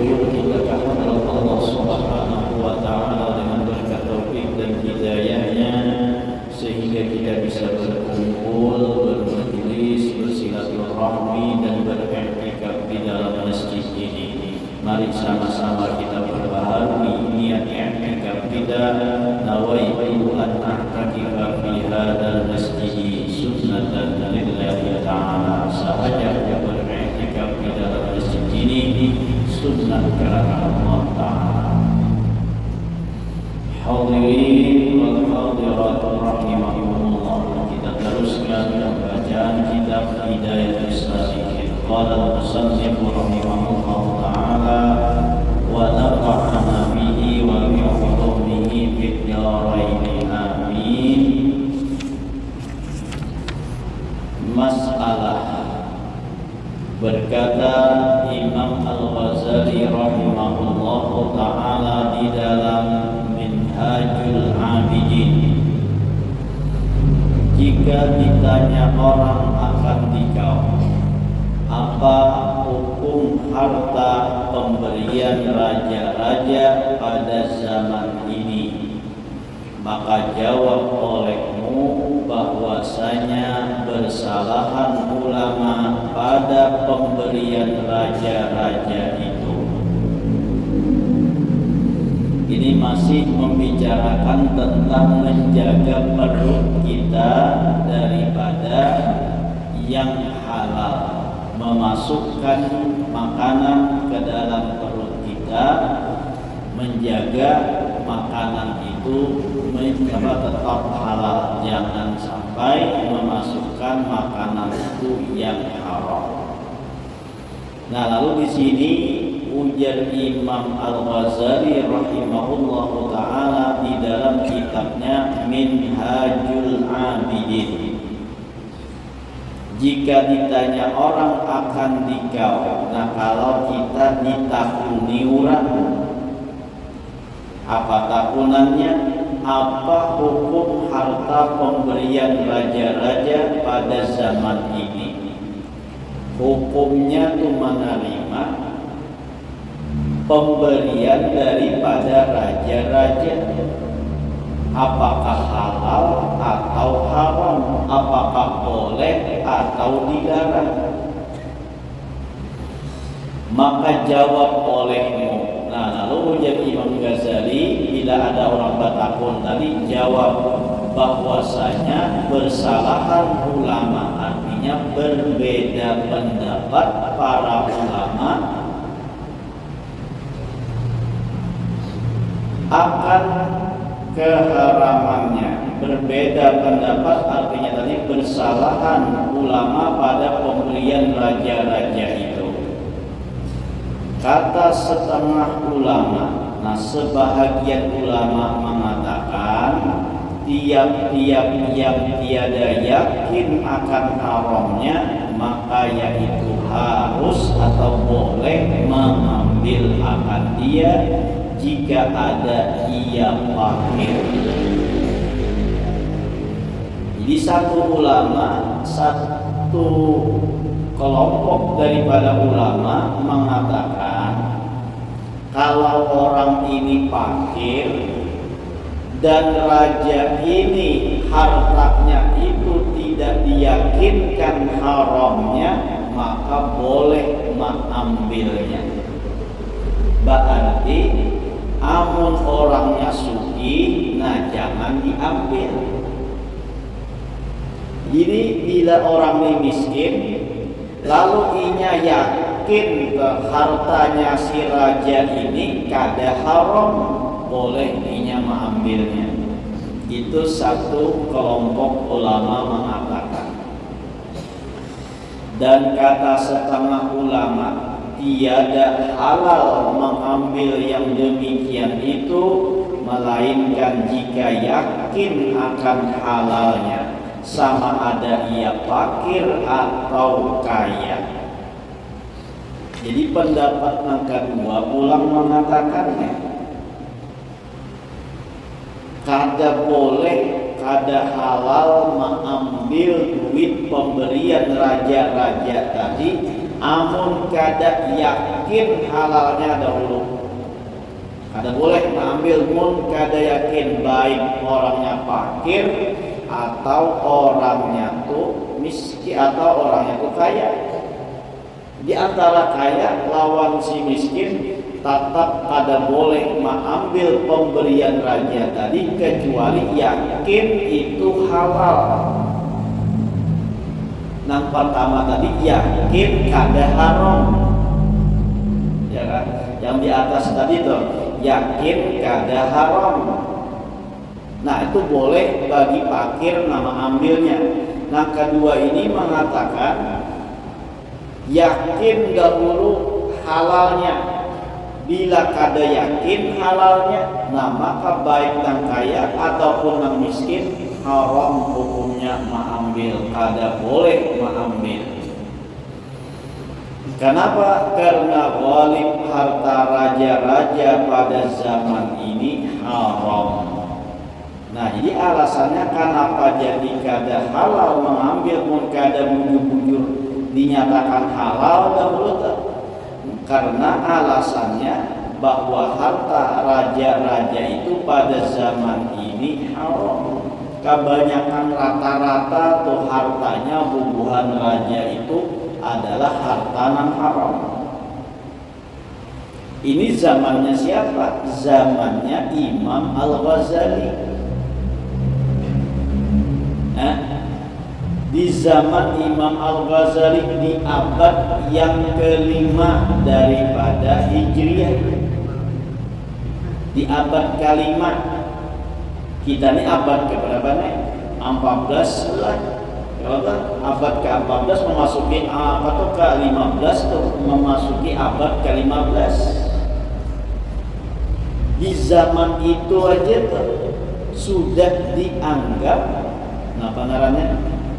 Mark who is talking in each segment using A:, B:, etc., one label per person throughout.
A: syukur kita kepada Allah Subhanahu wa Ta'ala dengan berkat taufik dan hidayahnya, sehingga kita bisa berkumpul, bermajlis, bersilaturahmi dan beriktikaf di dalam masjid ini. Mari sama-sama kita perbaharui niat i'tikaf kita. Nawaitu an a'takifa fi hadzal masjid sunnatan lillahi ta'ala. Sahaja beriktikaf di dalam masjid ini sunnah karena Allah Ta'ala. Hadirin wal hadirat rahimahumullah, kita teruskan pembacaan kitab Hidayatul Salikin. Qala al-musannif rahimahullah ta'ala wa nafa'ana bihi wa bi ulumihi fid dharain amin. Masalah, berkata Imam Al-Ghazali rahimahullah ta'ala di dalam Minhajul Abidin, jika ditanya orang akan dikau, apa hukum harta pemberian raja-raja pada zaman ini, maka jawab olehmu bahwasanya bersalahan ulama pada pemberian raja-raja itu. Ini masih membicarakan tentang menjaga perut kita daripada yang halal, memasukkan makanan ke dalam perut kita, menjaga makanan itu tetap halal, jangan sampai memasukkan makanan itu yang haram. Nah, lalu di sini ujar Imam Al-Ghazali rahimahullahu ta'ala di dalam kitabnya Minhajul Abidin, jika ditanya orang akan dikau, nah kalau kita ditakuni orang, apa takunannya? Apa hukum harta pemberian raja-raja pada zaman ini? Hukumnya itu menerima pemberian daripada raja-raja, apakah halal atau haram, apakah boleh atau dilarang. Maka jawab olehmu. Nah, lalu ujar Imam Ghazali, bila ada orang bertakun tadi, jawab bahwasanya bersalahan ulama, artinya berbeda pendapat para ulama akan keharamannya. Berbeda pendapat artinya tadi bersalahan ulama pada pemberian raja-raja itu. Kata setengah ulama, nah sebahagian ulama mengatakan tiap-tiap yang tiada yakin akan haramnya, maka yaitu harus atau boleh mengambil akan dia jika ada ia fakir. Jadi satu ulama, satu kelompok daripada ulama mengatakan kalau orang ini fakir dan raja ini hartanya itu tidak diyakinkan haramnya, maka boleh mengambilnya. Berarti amun orangnya suki, nah jangan diambil. Jadi bila orang ini miskin, lalu inya yakin ke hartanya si raja ini kada haram, boleh inya mengambilnya. Itu satu kelompok ulama mengatakan. Dan kata setengah ulama, tiada halal mengambil yang demikian itu, melainkan jika yakin akan halalnya, sama ada ia fakir atau kaya. Jadi pendapat yang kedua ulang mengatakannya kada boleh, kada halal mengambil duit pemberian raja-raja tadi amun kada yakin halalnya dahulu. Kada boleh mengambil mun kada yakin baik orangnya fakir atau orangnya tuh miskin atau orangnya tuh kaya. Di antara kaya lawan si miskin tetap kada boleh mengambil pemberian raja tadi kecuali yakin itu halal. Yang pertama tadi yakin kada haram, ya kan? Yang di atas tadi tuh yakin kada haram. Nah itu boleh bagi fakir nama ambilnya. Nah kedua ini mengatakan yakin dahulu halalnya. Bila kada yakin halalnya, nah maka baik yang kaya ataupun yang miskin haram hukumnya mengambil, kada boleh mengambil. Kenapa? Karena ghalib harta raja-raja pada zaman ini haram. Nah jadi alasannya kenapa jadi kada halal mengambil pun kada bujur-bujur dinyatakan halal dahulu. Karena alasannya bahwa harta raja-raja itu pada zaman ini haram. Kebanyakan rata-rata tuh hartanya bubuhan raja itu adalah harta yang haram. Ini zamannya siapa? Zamannya Imam Al-Ghazali. Di zaman Imam Al-Ghazali di abad yang kelima daripada Hijriah. Di abad kelima. Kita ini abad keberapa nih? 14 lah. Kalau abad ke-14 memasuki atau ke-15 tuh memasuki abad ke-15. Di zaman itu aja tuh sudah dianggap apa namanya?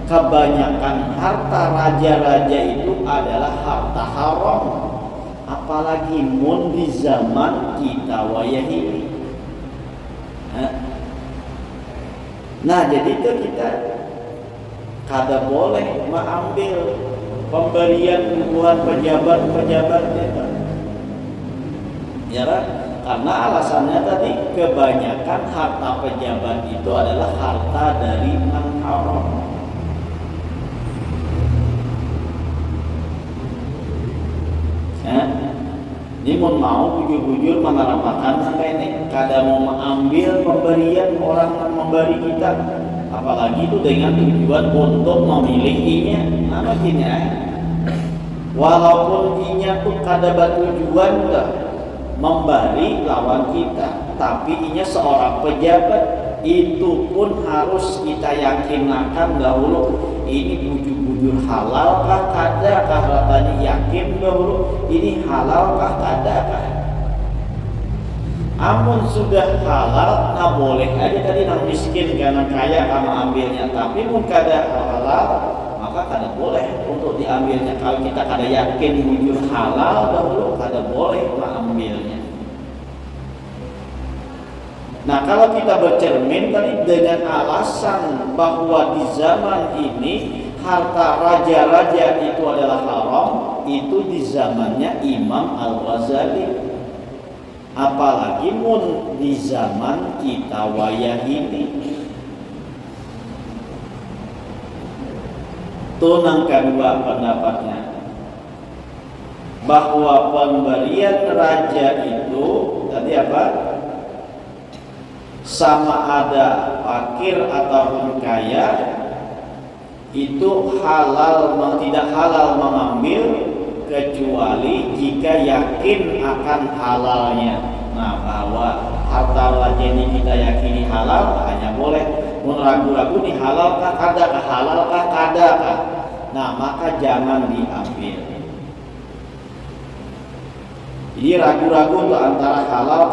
A: Kebanyakan harta raja-raja itu adalah harta haram. Apalagi mun di zaman kita wayah ini. Nah jadi itu kita kada boleh mengambil pemberian bubuhan pejabat-pejabat itu. Ya kan? Karena alasannya tadi kebanyakan harta pejabat itu adalah harta dari yang haram. Ini mau bujur-bujur mengarahkan sampai ini kada mau mengambil pemberian orang yang memberi kita, apalagi itu dengan tujuan untuk memilikinya. Nah begini walaupun inya tuh kada bertujuan memberi lawan kita, tapi inya seorang pejabat, itu pun harus kita yakinkan dahulu ini bujur-bujur halal kah kada kah, ratanya yakin dahulu ini halal kah kada kah. Amun sudah halal, nah boleh aja tadi nang miskin karena kaya kamu ambilnya, tapi mun kada halal maka kada boleh untuk diambilnya. Kalau kita kada yakin bujur halal dahulu, kada boleh mengambilnya. Nah kalau kita bercermin tadi dengan alasan bahwa di zaman ini harta raja-raja itu adalah haram, itu di zamannya Imam Al-Ghazali. Apalagi mun di zaman kita wayah ini. Tunang kedua pendapatnya bahwa pemberian raja itu tadi apa? Sama ada fakir ataupun kaya itu halal tidak halal mengambil kecuali jika yakin akan halalnya. Nah bahwa harta raja ini kita yakini halal hanya boleh. Mun ragu-ragu nih halal kah kada kah, halal kah kada kah, nah maka jangan diambil. Jadi ragu-ragu untuk antara halal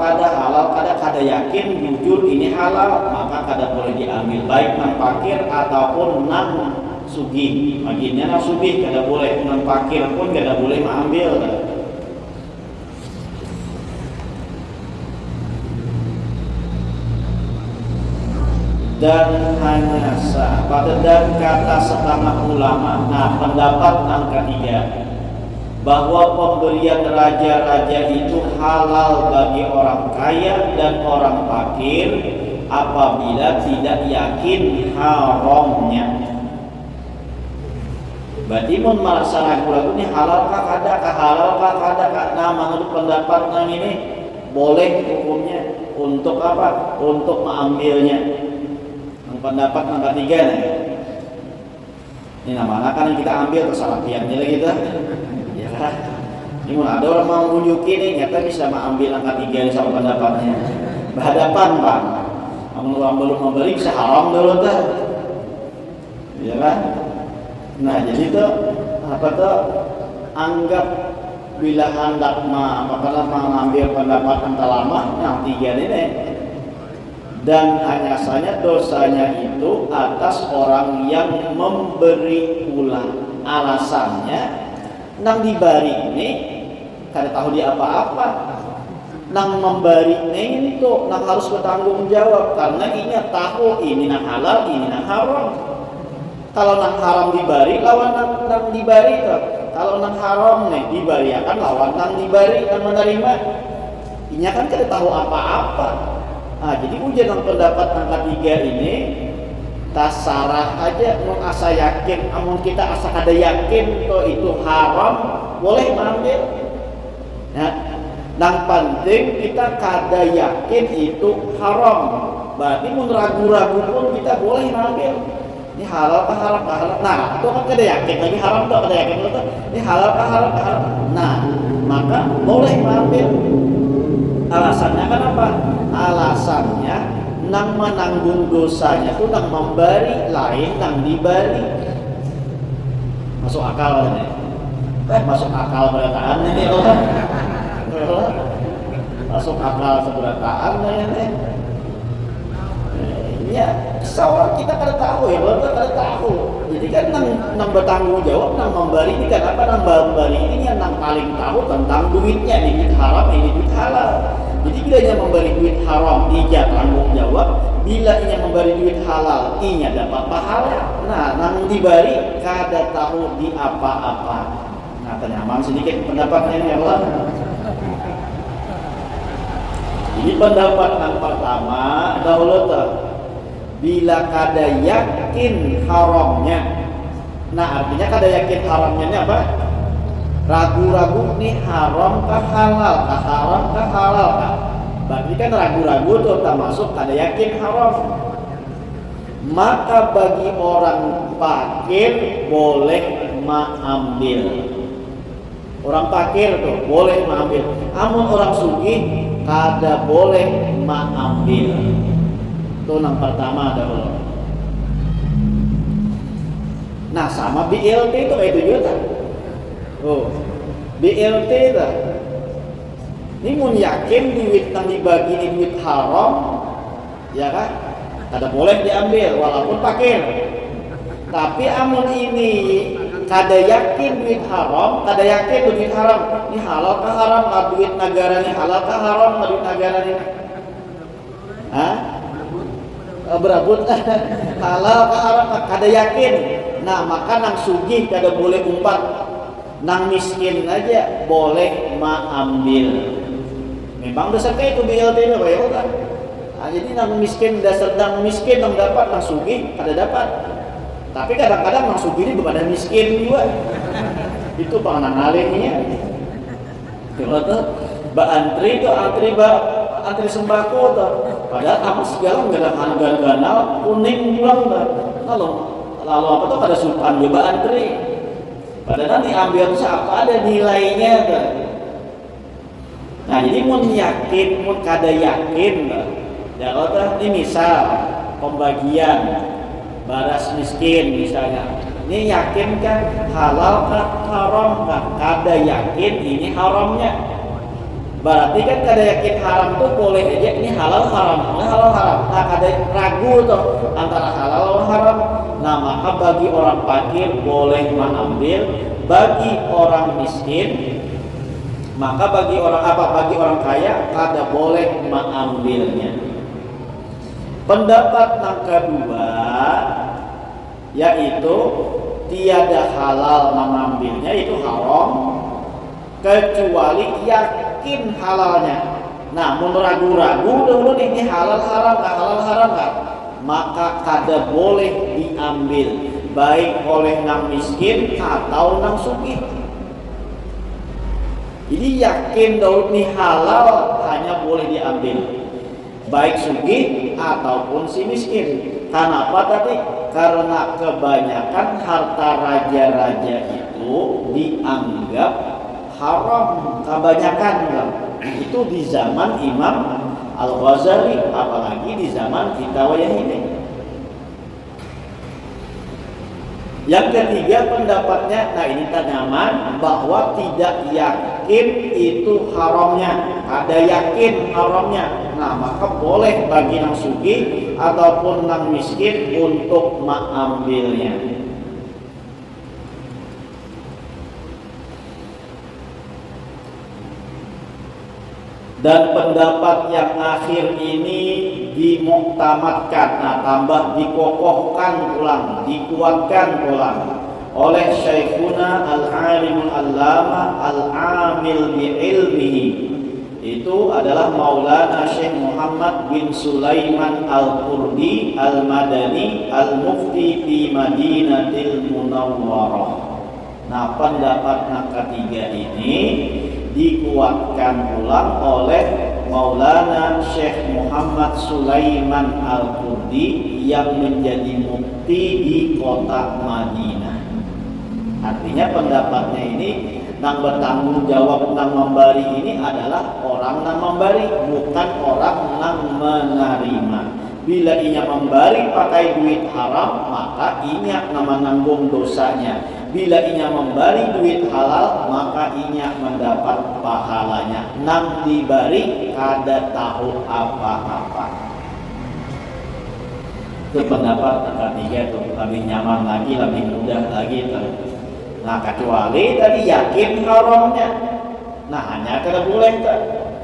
A: kada yakin jujur ini halal, maka kada boleh diambil, baik nang fakir ataupun nang sugih. Baginya nang sugih kada boleh, nang fakir pun kada boleh mengambil. Dan hanya dan kata setengah ulama. Nah pendapat yang ketiga, bahwa pemberian raja-raja itu halal bagi orang kaya dan orang fakir apabila tidak yakin haramnya. Berarti mun merasa ragu-ragu ini halalkah kada. Nah, menurut pendapat yang ini boleh hukumnya untuk apa? Untuk mengambilnya. Yang pendapat yang ketiga nih. Ini namanya kan yang kita ambil kesalahannya lagi kita. Ya kan? Ini mun ada orang mau menunjukin nih, nyata bisa mengambil yang ketiga ini sama pendapatnya. Berhadapan, Pak. Namun orang belum memberi bisa haram dulu tuh. Ya kan? Nah, jadi tuh apa tuh anggap bila hendak mengambil pendapat yang lama yang tiga ini dan hanya saja dosanya itu atas orang yang memberi pula. Alasannya nang dibari ini kada tahu dia apa-apa, nang memberi ini itu nang harus bertanggung jawab karena ini tahu ini nang halal ini nang haram. Kalau nang haram dibari lawan nang dibari tuh. Kalau nang haram nih dibari akan lawan nang dibari dan menerima. Ini kan kada tahu apa-apa. Nah, jadi ujian yang pendapat yang ketiga ini tasarah aja mun asa yakin, amun kita asa kada yakin tuh itu haram boleh mengambil. Nah, yang penting kita kada yakin itu haram. Berarti mun ragu-ragu pun kita boleh mengambil. Ini halal kah haram kah halal. Nah, itu kan kada yakin lagi haram tuh kada yakin tuh. Ini halal kah haram kah haram. Nah, maka boleh mengambil. Alasannya kenapa? Alasannya nang menanggung dosanya tuh nang memberi lain nang diberi. Masuk akal ini. Masuk akal berataan ini orang. Masuk akal seberataan ini. Ya, seorang kita kada tahu ya, kita kada tahu. Jadi kan nang bertanggung jawab, nang memberi ini kan apa? Nang memberi ini yang nang paling tahu tentang duitnya, ini duit haram, ini duit halal. Jadi bila ia memberi duit haram, ia tanggung jawab. Bila ia memberi duit halal, ia dapat pahala. Nah, nang diberi kada tahu di apa-apa. Nah, ternyaman sedikit pendapatnya ini Allah. Ini pendapat yang pertama dahulu tuh. Bila kada yakin haramnya. Nah, artinya kada yakin haramnya ini apa? Ragu-ragu nih haram kah halal kah, haram kah halal kah. Berarti kan ragu-ragu tuh termasuk kada yakin haram. Maka bagi orang fakir boleh mengambil. Orang fakir tuh boleh mengambil. Amun orang sugih kada boleh mengambil. Itu yang pertama dahulu. Nah, sama BLT itu kayak itu juga. Oh, BLT itu. Ini mun yakin duit yang dibagi ini duit haram, ya kan? Kada boleh diambil walaupun fakir. Tapi amun ini kada yakin duit haram, kada yakin duit haram. Ini halal kah haram? Duit negara ini halal kah haram? Duit negara ini. Hah? Berebut halal kah haram kada yakin. Nah, maka nang sugih kada boleh umpat, nang miskin aja boleh mengambil. Memang dasar kayak itu BLT nya Pak ya kan. Nah, jadi nang miskin dasar nang miskin nang dapat, nang sugih kada dapat. Tapi kadang-kadang nang sugih ini bukan miskin juga. Itu pangan alihnya. Kalau tuh antri antri sembako tuh. Padahal apa segala enggak ada ganal kuning pulang tuh. Lalu apa tuh kada sultan juga antri. Padahal nanti ambil tuh apa ada nilainya tuh. Nah, jadi mun yakin, mun kada yakin tuh. Ya kalau tuh ini misal pembagian baras miskin misalnya. Ini yakin kan halal kah haram kah? Kada yakin ini haramnya. Berarti kan kada yakin haram tuh boleh aja ini halal haram. Nah, halal haram. Nah, kada ragu tuh antara halal atau haram. Nah, maka bagi orang fakir boleh mengambil, bagi orang miskin maka bagi orang kaya kada boleh mengambilnya. Pendapat yang kedua yaitu tiada halal mengambilnya, itu haram.
B: kecuali yakin halalnya. Nah, mun ragu-ragu dulu ini halal haram nggak, maka kada boleh diambil, baik oleh nang miskin atau nang sugih. Jadi yakin dulu ini halal hanya boleh diambil, baik sugih ataupun si miskin. Kenapa tadi? Karena kebanyakan harta raja-raja itu dianggap haram, kebanyakan kan? Itu di zaman Imam Al-Ghazali, apalagi di zaman kita wayah ini. Yang ketiga pendapatnya, nah ini tanaman bahwa tidak yakin itu haramnya, ada yakin haramnya. Nah maka boleh bagi nang sugih ataupun nang miskin untuk mengambilnya. Dan pendapat yang akhir ini dimuktamadkan, nah tambah dikokohkan ulang, dikuatkan ulang oleh Syekhuna Al-Alimul Allama Al-Amil bi'ilmihi. Itu adalah Maulana Syekh Muhammad bin Sulaiman Al-Qurdi Al-Madani Al-Mufti di Madinatil Munawwarah. Nah pendapat yang ketiga ini dikuatkan ulang oleh Maulana Syekh Muhammad Sulaiman Al-Qurdi yang menjadi mufti di kota Madinah. Artinya pendapatnya ini nang bertanggung jawab nang memberi ini adalah orang nang memberi, bukan orang nang menerima. Bila ia memberi pakai duit haram, maka ia nama nanggung dosanya. Bila ia memberi duit halal, maka ia mendapat pahalanya. Nang diberi kada tahu apa-apa. Itu pendapat ketiga, itu lebih nyaman lagi, lebih mudah lagi. Nah kecuali tadi yakin haramnya. Nah hanya kada boleh tak?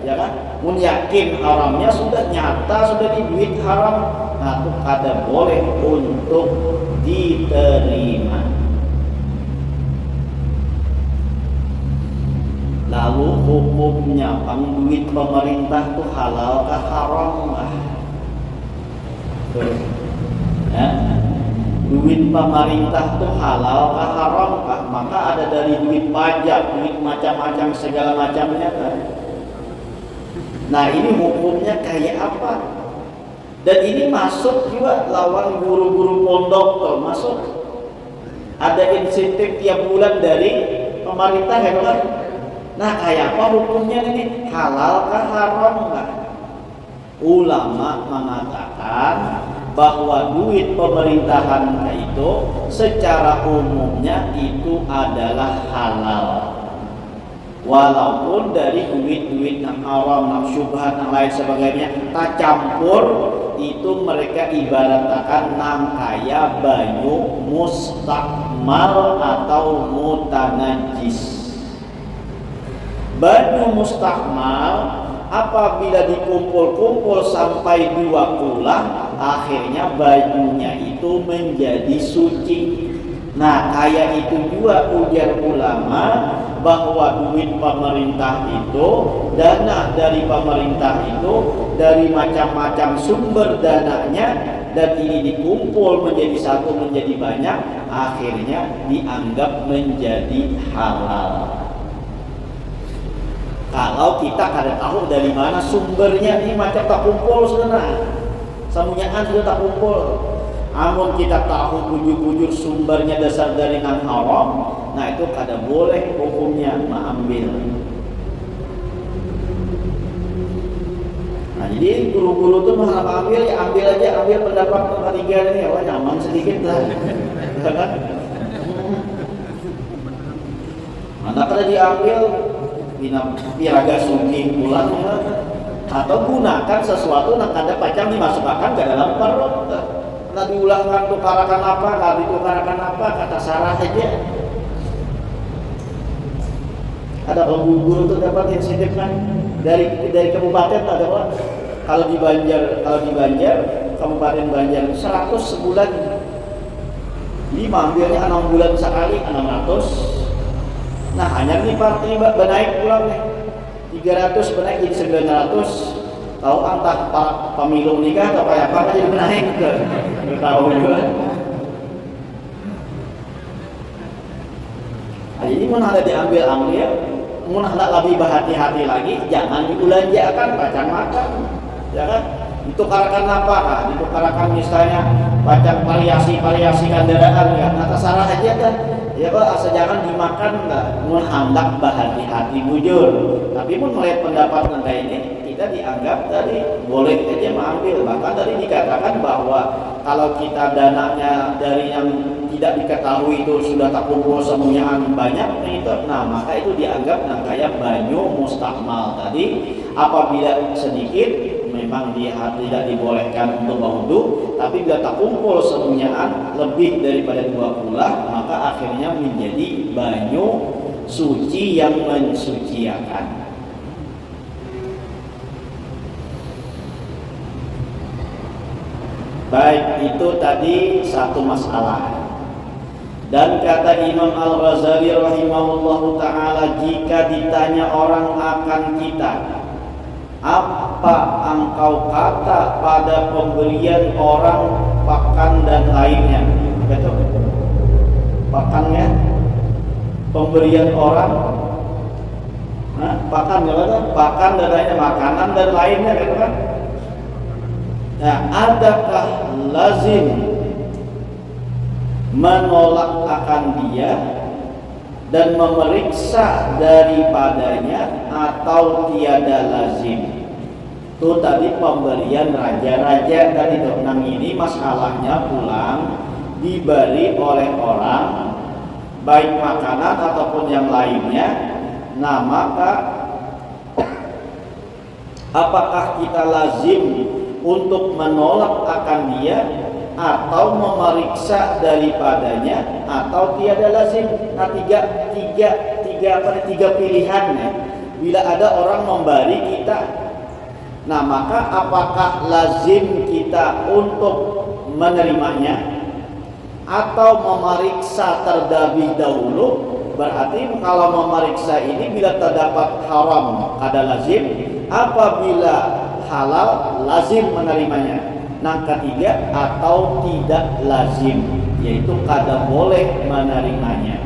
B: Ya kan? Mun yakin haramnya sudah nyata, sudah di duit haram, nah itu kada boleh untuk diterima. Lalu hukumnya pang duit pemerintah itu halal kah haram kah? Ya? Duit pemerintah itu halal kah haram kah? Maka ada dari duit pajak, duit macam-macam segala macamnya kan? Nah ini hukumnya kayak apa? Dan ini masuk juga lawan guru-guru pondok tuh, masuk. Ada insentif tiap bulan dari pemerintah ya kan? Nah kayak apa hukumnya ini? Halal kah haram kah? Ulama mengatakan bahwa duit pemerintahan itu secara umumnya itu adalah halal. Walaupun dari duit-duit yang haram, yang syubhat, yang lain sebagainya tak campur, itu mereka ibaratkan nang kaya banyu mustakmal atau mutanajis. Banyu mustakmal apabila dikumpul-kumpul sampai 2 kulah, akhirnya bajunya itu menjadi suci. Nah kayak itu juga ujar ulama bahwa duit pemerintah itu, dana dari pemerintah itu dari macam-macam sumber dananya, dan ini dikumpul menjadi satu, menjadi banyak, akhirnya dianggap menjadi halal. Kalau kita kada tahu dari mana sumbernya, ini macam tak kumpul sebenarnya, samunyaan sudah tak kumpul. Amun kita tahu bujur-bujur sumbernya dasar dari nang haram, nah itu kada boleh hukumnya mengambil. Nah jadi guru-guru tuh malah ambil, ya ambil aja, ambil pendapat ketiga ini, oh nyaman sedikit lah, kan? Mana kada diambil, piraga sugih pulang, atau gunakan sesuatu yang kada pacang dimasukkan ke dalam perut. Nah diulangkan tukarakan apa, nggak ditukarakan apa, kata Sarah aja. Ada guru tuh dapat insentif kan dari kabupaten ada apa? Kalau di Banjar kabupaten Banjar 100 sebulan. Jadi ambilnya 6 bulan sekali 600. Nah hanya nih Pak, ini benaik pulang nih 300 benaik jadi 900. Tahu antah Pak pemilu nikah atau kayak apa jadi benaik ke tahu juga. Nah, jadi mau ada diambil mau lebih berhati-hati lagi, jangan dibelanjakan bacaan makan, ya kan? Ditukarkan apa? Nah, ditukarkan misalnya bacaan variasi kendaraan ya, nah terserah aja kan. Ya Pak, asal jangan dimakan enggak, mun hendak berhati-hati bujur. Tapi mun melihat pendapat tentang ini, kita dianggap tadi boleh aja mengambil. Bahkan tadi dikatakan bahwa kalau kita dananya dari yang tidak diketahui itu sudah tak kumpul semuanya banyak itu, nah maka itu dianggap kayak banyu mustakmal tadi. Apabila sedikit memang dia tidak dibolehkan untuk berwudu, tapi bila tak kumpul semuanya lebih daripada 2 pula, maka akhirnya menjadi banyu suci yang mensuciakan. Baik, itu tadi satu masalah. Dan kata Imam Al-Ghazali rahimahullahu ta'ala, jika ditanya orang akan kita, apa engkau kata pada pemberian orang pakan dan lainnya? Betul? Pakannya, pemberian orang, pakan dan lainnya, makanan dan lainnya, betul kan? Nah, adakah lazim menolak akan dia dan memeriksa daripadanya atau tiada lazim? Itu tadi pemberian raja-raja tadi tuh. Nah ini masalahnya pulang diberi oleh orang baik makanan ataupun yang lainnya. Nah maka apakah kita lazim untuk menolak akan dia atau memeriksa daripadanya atau tiada lazim? Nah tiga pilihan ya. Bila ada orang memberi kita, nah maka apakah lazim kita untuk menerimanya atau memeriksa terlebih dahulu? Berarti kalau memeriksa ini bila terdapat haram kada lazim, apabila halal lazim menerimanya. Nah ketiga, atau tidak lazim, yaitu kada boleh menerimanya.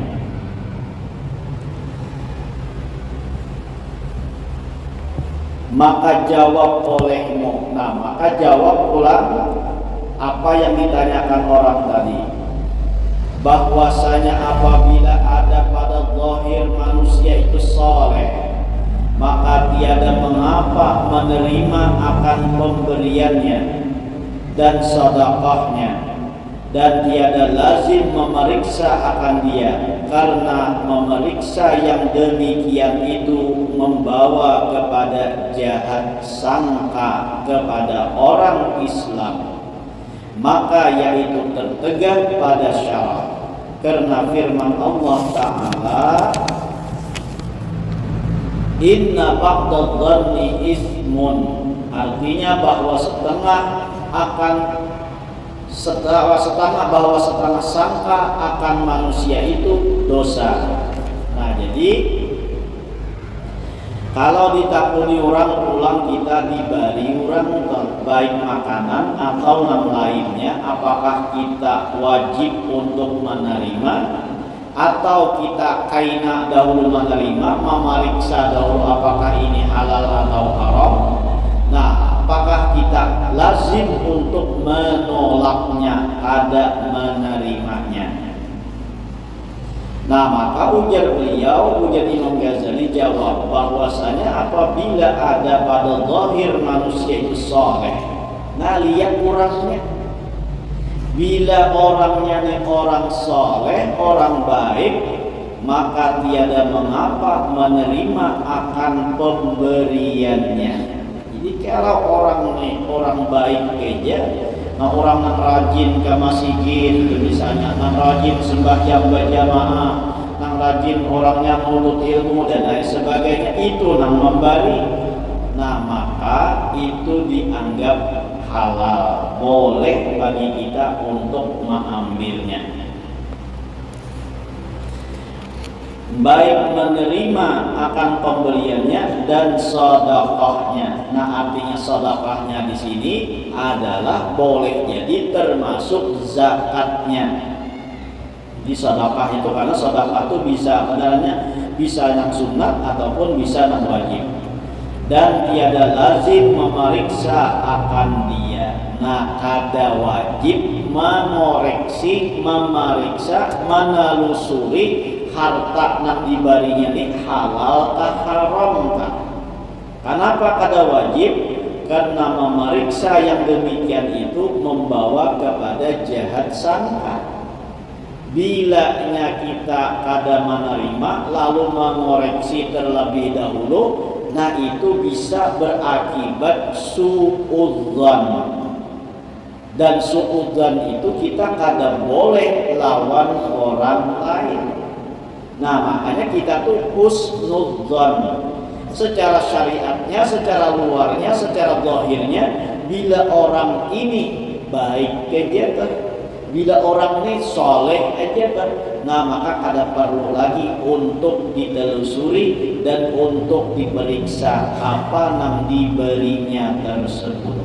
B: Maka jawab olehmu. Nah maka jawab ulang apa yang ditanyakan orang tadi, bahwasanya apabila ada pada zahir manusia itu saleh, maka tiada mengapa menerima akan pemberiannya dan sedekahnya, dan tiada lazim memeriksa akan dia, karena memeriksa yang demikian itu membawa kepada jahat sangka kepada orang Islam, maka yaitu tertegak pada syarak. Karena firman Allah Ta'ala, inna ba'dadh dhanni ismun, artinya bahwa setengah sangka akan manusia itu dosa. Nah jadi kalau ditakuni orang pulang kita diberi orang baik makanan atau yang lainnya, apakah kita wajib untuk menerima atau kita kaina dahulu menerima, memeriksa dahulu apakah ini halal atau haram? Nah, apakah kita lazim untuk menolaknya, ada menerimanya? Nah, maka ujar Imam Ghazali jawab bahwasanya apabila ada pada zahir manusia itu saleh, nah lihat orangnya. Bila orangnya ini orang saleh, orang baik, maka tiada mengapa menerima akan pemberiannya. Jadi kalau orang ini orang baik aja, nah orang yang rajin ke masjid misalnya, yang rajin sembahyang berjamaah, yang rajin orangnya menuntut ilmu dan lain sebagainya, itu yang memberi, nah maka itu dianggap halal, boleh bagi kita untuk mengambilnya. baik menerima akan pemberiannya dan sedekahnya. Nah, artinya sedekahnya di sini adalah boleh jadi termasuk zakatnya. Di sedekah itu, karena sedekah itu bisa sebenarnya bisa yang sunat ataupun bisa yang wajib. Dan tiada lazim memeriksa akan dia. Nah, kada wajib mengoreksi, memeriksa, menelusuri harta nak dibarinya ini halal kah haram kah. Kenapa kada wajib? Karena memeriksa yang demikian itu membawa kepada jahat sangka. Bilanya kita kada menerima lalu mengoreksi terlebih dahulu, nah itu bisa berakibat suudzon. Dan suudzon itu kita kada boleh lawan orang lain. Nah, makanya kita tuh husnudzon. Secara syariatnya, secara luarnya, secara zahirnya, bila orang ini baik kegiatan, bila orang ini soleh aja kan, nah maka kada perlu lagi untuk ditelusuri dan untuk diperiksa apa yang diberinya tersebut.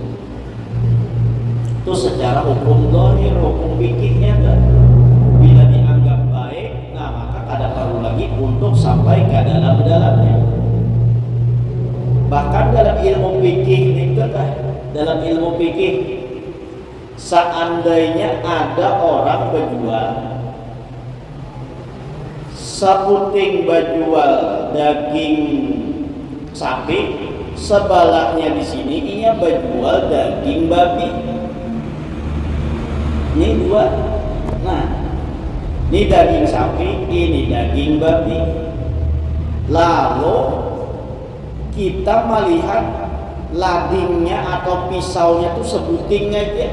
B: Itu secara hukum zahir, hukum fikihnya kan. Bila dianggap baik, nah maka kada perlu lagi untuk sampai ke dalam-dalamnya. Bahkan dalam ilmu fikih itu kan, dalam ilmu fikih, seandainya ada orang berjual seputing berjual daging sapi, sebelahnya di sini ia berjual daging babi. Ini dua. Nah, ini daging sapi, ini daging babi. Lalu kita melihat ladingnya atau pisaunya tuh sebuting aja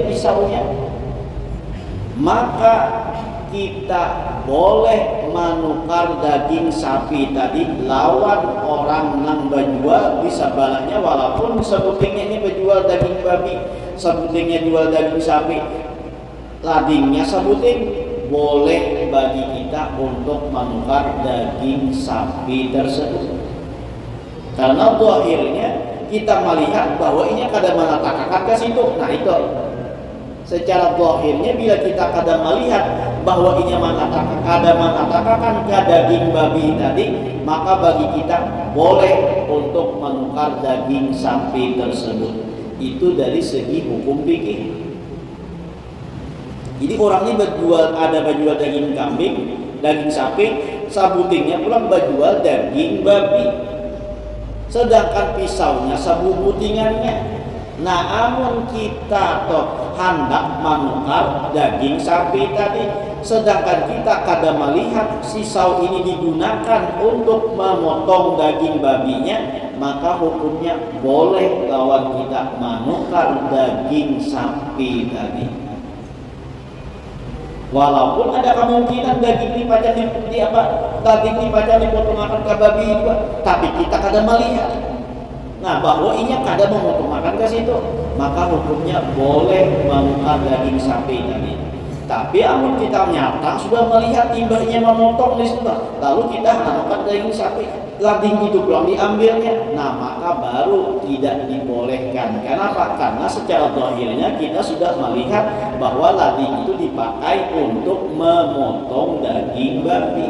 B: pisaunya, maka kita boleh menukar daging sapi tadi lawan orang yang berjual di sebelahnya, walaupun sebutingnya ini berjual daging babi, sebutingnya jual daging sapi, ladingnya sebuting, boleh bagi kita untuk menukar daging sapi tersebut. Karena akhirnya kita melihat bahwa ini kada menatakan ke situ. Nah itu secara zahirnya bila kita kada melihat bahwa ini kada menatakan ke daging babi tadi, maka bagi kita boleh untuk menukar daging sapi tersebut. Itu dari segi hukum fikih. Jadi orang ini berjual daging kambing, daging sapi, sabutingnya pulang berjual daging babi. Sedangkan pisaunya sabubutingannya. Nah, amun kita toh hendak menukar daging sapi tadi, sedangkan kita kada melihat pisau ini digunakan untuk memotong daging babinya, maka hukumnya boleh lawan kita menukar daging sapi tadi. Walaupun ada kemungkinan daging ini pacar daging ini pacar dipotong ke babi juga, tapi kita kada melihat. Nah, bahwa ini kada memotong makan ke situ, maka hukumnya boleh menukar daging sapi tadi. Tapi amun kita nyata sudah melihat imbahnya memotong di situ, lalu kita menukar daging sapi, lading itu belum diambilnya, nah maka baru tidak dibolehkan. Kenapa? Karena secara zahirnya kita sudah melihat bahwa lading itu dipakai untuk memotong daging babi.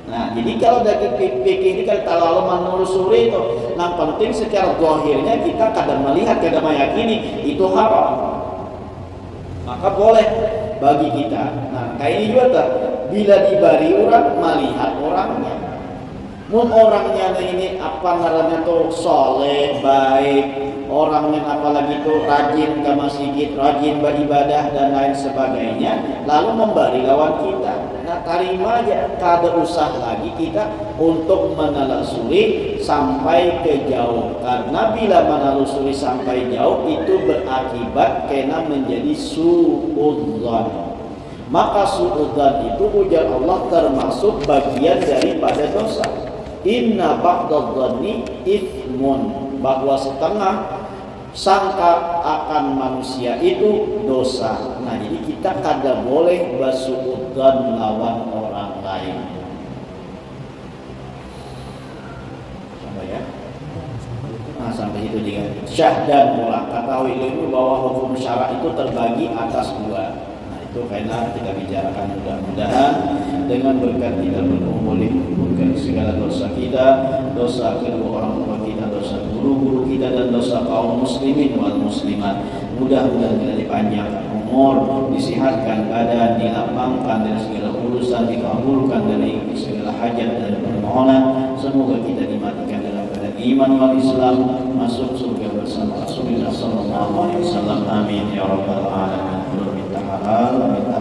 B: Nah, jadi kalau daging fikih ini kalau terlalu menelusuri itu, yang penting secara zahirnya kita kadang melihat, kadang meyakini itu haram, maka boleh bagi kita. Nah, kayak ini juga bila dibari orang melihat orangnya. Mun orangnya ini apa namanya tuh soleh, baik, orangnya apalagi tuh rajin ke masjid, rajin beribadah dan lain sebagainya, lalu memberi lawan kita. Nah, terima aja, kada usah lagi kita untuk menelusuri sampai ke jauh. Karena bila menelusuri sampai jauh itu berakibat kena menjadi suudzon. Maka suudzon itu ujar Allah termasuk bagian daripada dosa. Inna ba'dadh-dhanni itsmun, bahwa setengah sangka akan manusia itu dosa. Nah, jadi kita kada boleh bersuudzon dan lawan orang lain. Sampai ya? Nah, sampai itu juga. Syah dan mula. Ketahui dulu bahwa hukum syara itu terbagi atas dua. Nah, itu karena kita bicarakan mudah-mudahan dengan berkat kita berkumpul bukan segala dosa kita, dosa kedua orang tua kita, dosa guru-guru kita, dan dosa kaum muslimin wal muslimat. Mudah-mudahan kita dipanjangkan umur, disihatkan badan, dilapangkan dari segala urusan, dikabulkan dari segala hajat dan permohonan. Semoga kita dimatikan dalam keadaan iman wal Islam, masuk surga bersama Rasulullah sallallahu alaihi wasallam. Amin ya rabbal alamin. Minta halal, minta